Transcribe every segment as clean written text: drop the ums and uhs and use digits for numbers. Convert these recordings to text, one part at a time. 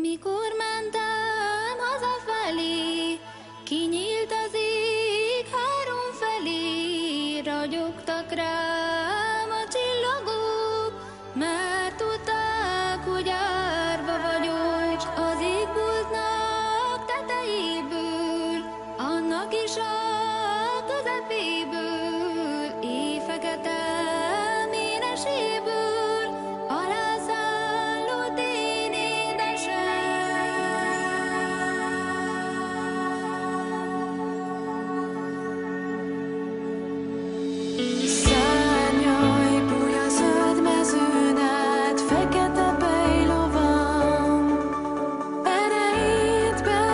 Mikor mentem hazafelé, kinyílt az ég három felé, ragyogtak rám a csillagok, mert tudták, hogy árva vagyok az égboltnak tetejéből, annak is a közepéből, éjfekete méneséből, alászálló tényédesen. Szárnyai bújj a zöld mezőn át, fekete bejlovam, erejédben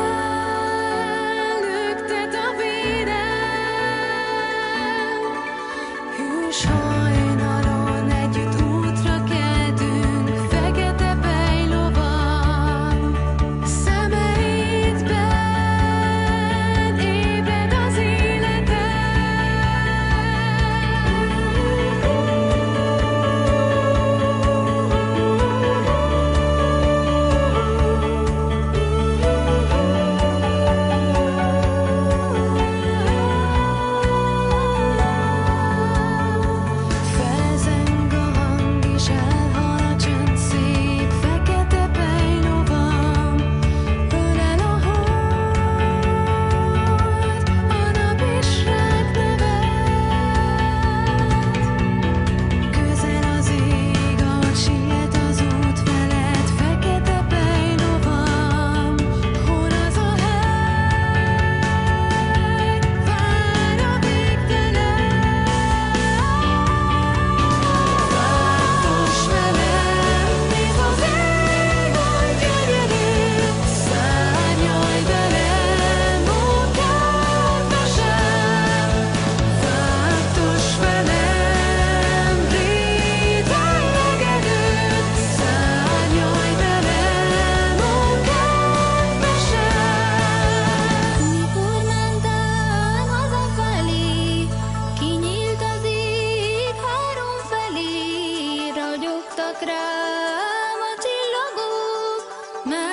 lüktet a vérem. Hűs hajnalon együtt útra keltünk, fekete bejlovam, szemeidben ébred az életem. Felzeng a hang és elhal a csönd szép, fekete bejlovam, ölel a hold, a nap is ránk nevet. Közel az ég, ahogy siet az út felett, fekete bejlovam, hol az a hely, vár a végtelen. Vártos velem, nézd az ég, oly gyönyörű, szárnyalj velem, ó kedvesem. Vártos velem, réten legedőt, szárnyalj velem, ó kedvesem. Mikor mentem hazafelé, kinyílt az ég három felé, ragyogtak rám a csillagok, mert